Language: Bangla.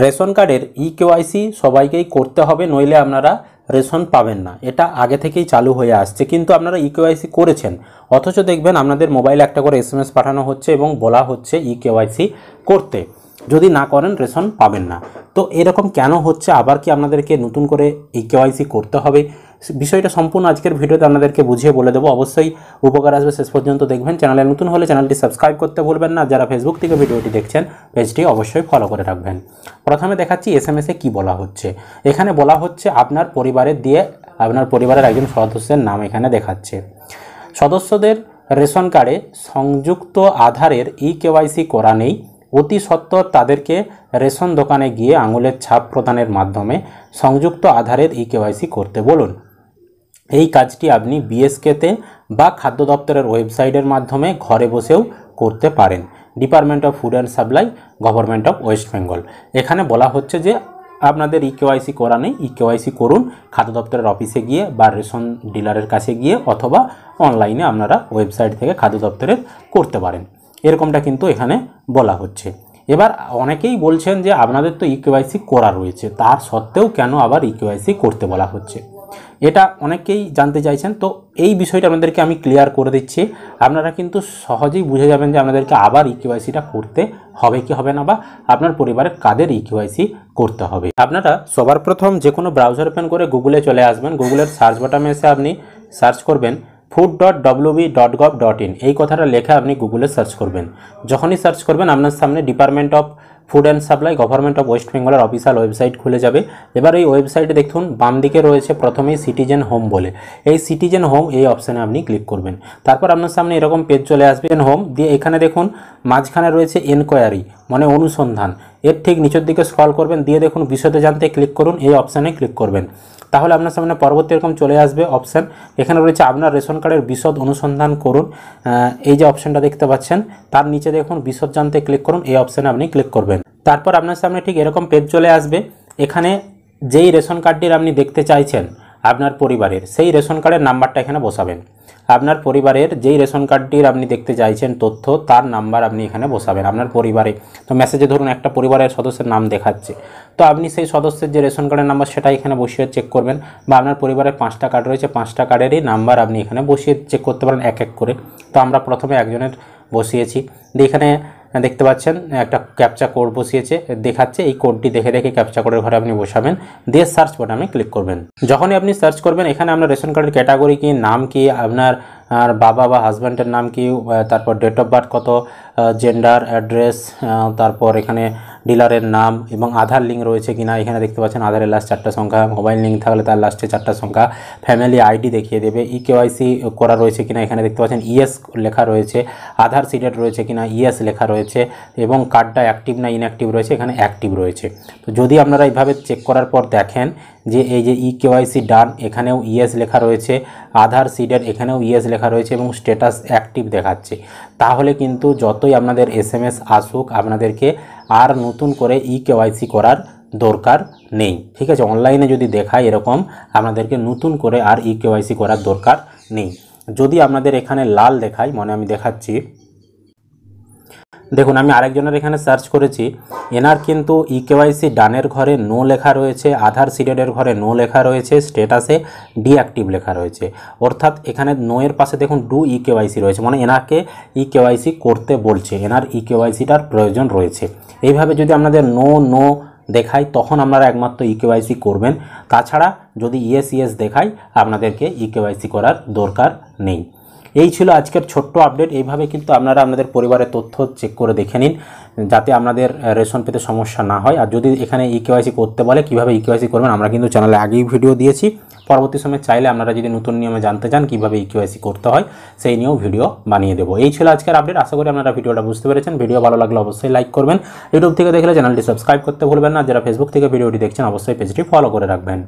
রেশন কার্ডের ইকেওয়াইসি সবাইকেই করতে হবে, নইলে আপনারা রেশন পাবেন না। এটা আগে থেকেই চালু হয়ে আসছে, কিন্তু আপনারা ইকেওয়াইসি করেছেন, অথচ দেখবেন আপনাদের মোবাইলে একটা করে এসএমএস পাঠানো হচ্ছে এবং বলা হচ্ছে ইকেওয়াইসি করতে। যদি না করেন রেশন পাবেন না। তো এরকম কেন হচ্ছে, আবার কি আপনাদেরকে নতুন করে ইকেওয়াইসি করতে হবে, বিষয়টা সম্পূর্ণ আজকের ভিডিওতে আপনাদেরকে বুঝিয়ে বলে দেবো। অবশ্যই উপকার আসবে, শেষ পর্যন্ত দেখবেন। চ্যানেলে নতুন হলে চ্যানেলটি সাবস্ক্রাইব করতে ভুলবেন না। যারা ফেসবুক থেকে ভিডিওটি দেখছেন পেজটি অবশ্যই ফলো করে রাখবেন। প্রথমে দেখাচ্ছি এসএমএসে কি বলা হচ্ছে। এখানে বলা হচ্ছে আপনার পরিবারের একজন সদস্যের নাম এখানে দেখাচ্ছে। সদস্যদের রেশন কার্ডে সংযুক্ত আধারের ইকেওয়াইসি করা নেই, অতি সত্বর তাদেরকে রেশন দোকানে গিয়ে আঙুলের ছাপ প্রদানের মাধ্যমে সংযুক্ত আধারের ইকেওয়াইসি করতে বলুন। এই কাজটি আপনি বিএসকেতে বা খাদ্য দপ্তরের ওয়েবসাইটের মাধ্যমে ঘরে বসেও করতে পারেন। Department of food and supply, government of West Bengal. এখানে বলা হচ্ছে যে আপনাদের ইকেওয়াইসি করা নেই, ইকেওয়াইসি করুন খাদ্য দপ্তরের অফিসে গিয়ে বা রেশন ডিলারের কাছে গিয়ে, অথবা অনলাইনে আপনারা ওয়েবসাইট থেকে খাদ্য দপ্তরের করতে পারেন। এরকমটা কিন্তু এখানে বলা হচ্ছে। এবার অনেকেই বলছেন যে আপনাদের তো ইকেওয়াইসি করা রয়েছে, তার সত্ত্বেও কেন আবার ইকেওয়াইসি করতে বলা হচ্ছে, এটা অনেকেই জানতে চাইছেন। তো এই বিষয়টা আপনাদেরকে আমি ক্লিয়ার করে দিচ্ছি। আপনারা কিন্তু সহজেই বুঝে যাবেন যে আপনাদেরকে আবার ইকেওয়াইসিটা করতে হবে কি হবে না, বা আপনার পরিবারের কাদের ইকেওয়াইসি করতে হবে। আপনারা সবার প্রথম যে কোনো ব্রাউজার ওপেন করে গুগলে চলে আসবেন। গুগলের সার্চ বাটনে এসে আপনি সার্চ করবেন food.wb.gov.in, এই কথাটা লেখা আপনি গুগলে সার্চ করবেন। যখনই সার্চ করবেন আপনার সামনে department of food and supply, government of West বেঙ্গলের অফিসিয়াল ওয়েবসাইট খুলে যাবে। এবার এই ওয়েবসাইটে দেখুন বাম দিকে রয়েছে প্রথমেই সিটিজেন হোম বলে, এই সিটিজেন হোম এই অপশানে আপনি ক্লিক করবেন। তারপর আপনার সামনে এরকম পেজ চলে আসবে হোম দিয়ে, এখানে দেখুন মাঝখানে রয়েছে এনকোয়ারি মানে অনুসন্ধান, এর ঠিক নিচের দিকে স্ক্রল করবেন, দিয়ে দেখুন বিশদে জানতে ক্লিক করুন, এই অপশানে ক্লিক করবেন। তাহলে আপনার সামনে পরবর্তী এরকম চলে আসবে অপশান। এখানে রয়েছে আপনার রেশন কার্ডের বিশদ অনুসন্ধান করুন, এই যে অপশানটা দেখতে পাচ্ছেন, তার নিচে দেখুন বিশদ জানতে ক্লিক করুন, এই অপশানে আপনি ক্লিক করবেন। তারপর আপনার সামনে ঠিক এরকম পেজ চলে আসবে। এখানে যেই রেশন কার্ডটির আপনি দেখতে চাইছেন আপনার পরিবারের, সেই রেশন কার্ডের নাম্বারটা এখানে বসাবেন। আপনার পরিবারের যেই রেশন কার্ডটির আপনি দেখতে চাইছেন তথ্য, তার নাম্বার আপনি এখানে বসাবেন। আপনার পরিবারে তো মেসেজে ধরুন একটা পরিবারের সদস্যের নাম দেখাচ্ছে, তো আপনি সেই সদস্যের যে রেশন কার্ডের নাম্বার সেটা এখানে বসিয়ে চেক করবেন। বা আপনার পরিবারে 5টা কার্ড রয়েছে, 5টা কার্ডেরই নাম্বার আপনি এখানে বসিয়ে চেক করতে পারেন এক এক করে। তো আমরা প্রথমে একজনের বসিয়েছি, এখানে দেখতে পাচ্ছেন একটা ক্যাপচা কোড বসিয়েছে, দেখাচ্ছে। এই কোডটি দেখে দেখে ক্যাপচা কোডের ঘরে আপনি বসাবেন, দিয়ে সার্চ বাটনে ক্লিক করবেন। যখনই আপনি সার্চ করবেন এখানে আপনার রেশন কার্ডের ক্যাটাগরি কি, নাম কি, আপনার বাবা বা হাজব্যান্ডের নাম কি, তারপর ডেট অফ বার্থ কত, জেন্ডার, অ্যাড্রেস, তারপর এখানে ডিলারের নাম এবং আধার লিঙ্ক রয়েছে কিনা, এখানে দেখতে পাচ্ছেন আধারের লাস্ট 4টা সংখ্যা, মোবাইল লিঙ্ক থাকলে তার লাস্টে 4টা সংখ্যা, ফ্যামিলি আইডি দেখিয়ে দেবে, ইকেওয়াইসি করা রয়েছে কিনা, এখানে দেখতে পাচ্ছেন ইয়েস লেখা রয়েছে, আধার সিডেড রয়েছে কিনা, ইয়েস লেখা রয়েছে, এবং কার্ডটা অ্যাক্টিভ না ইনঅ্যাক্টিভ রয়েছে, এখানে অ্যাক্টিভ রয়েছে। তো যদি আপনারা এইভাবে চেক করার পর দেখেন যে এই যে ইকেওয়াইসি ডান, এখানেও ইয়েস লেখা রয়েছে, আধার সিডেড এখানেও ইয়েস লেখা রয়েছে এবং স্ট্যাটাস অ্যাক্টিভ দেখাচ্ছে, তাহলে কিন্তু যতই আপনাদের এসএমএস আসুক আপনাদেরকে আর নতুন করে ইকেওয়াইসি করার দরকার নেই। ঠিক আছে, অনলাইনে যদি দেখায় এরকম আপনাদেরকে নতুন করে আর ইকেওয়াইসি করার দরকার নেই। যদি আপনাদের এখানে লাল দেখায়, মানে আমি দেখাচ্ছি, দেখুন আমি আরেকজনের এখানে সার্চ করেছি, এনার কিন্তু ইকেওয়াইসি ডানের ঘরে নো লেখা রয়েছে, আধার সিডেডের ঘরে নো লেখা রয়েছে, স্ট্যাটাসে ডিঅ্যাক্টিভ লেখা রয়েছে। অর্থাৎ এখানে নো এর পাশে দেখুন ডু ইকেওয়াইসি রয়েছে, মানে এনাকে ইকেওয়াইসি করতে বলছে, এনার ইকেওয়াইসিটার প্রয়োজন রয়েছে। এইভাবে যদি আপনাদের নো নো দেখায় তখন আপনারা একমাত্র ইকেওয়াইসি করবেন, তাছাড়া যদি ইয়েস ইয়েস দেখায় আপনাদেরকে ইকেওয়াইসি করার দরকার নেই। এই ছিল আজকের ছোট্ট আপডেট। এইভাবে কিন্তু আপনারা আপনাদের পরিবারের তথ্য চেক করে দেখে নিন, যাতে আপনাদের রেশন পেতে সমস্যা না হয়। আর যদি এখানে ইকেওয়াইসি করতে বলে কীভাবে ইকেওয়াইসি করবেন, আমরা কিন্তু চ্যানেলে আগেই ভিডিও দিয়েছি। পরবর্তী সময় চাইলে আপনারা যদি নতুন নিয়মে জানতে চান কীভাবে ইকেওয়াইসি করতে হয়, সেই নিয়েও ভিডিও বানিয়ে দেবো। এই ছিল আজকের আপডেট। আশা করি আপনারা ভিডিওটা বুঝতে পেরেছেন। ভিডিও ভালো লাগলে অবশ্যই লাইক করবেন। ইউটিউব থেকে দেখলে চ্যানেলটি সাবস্ক্রাইব করতে ভুলবেন না। যারা ফেসবুক থেকে ভিডিওটি দেখছেন অবশ্যই পেজটি ফলো করে রাখবেন।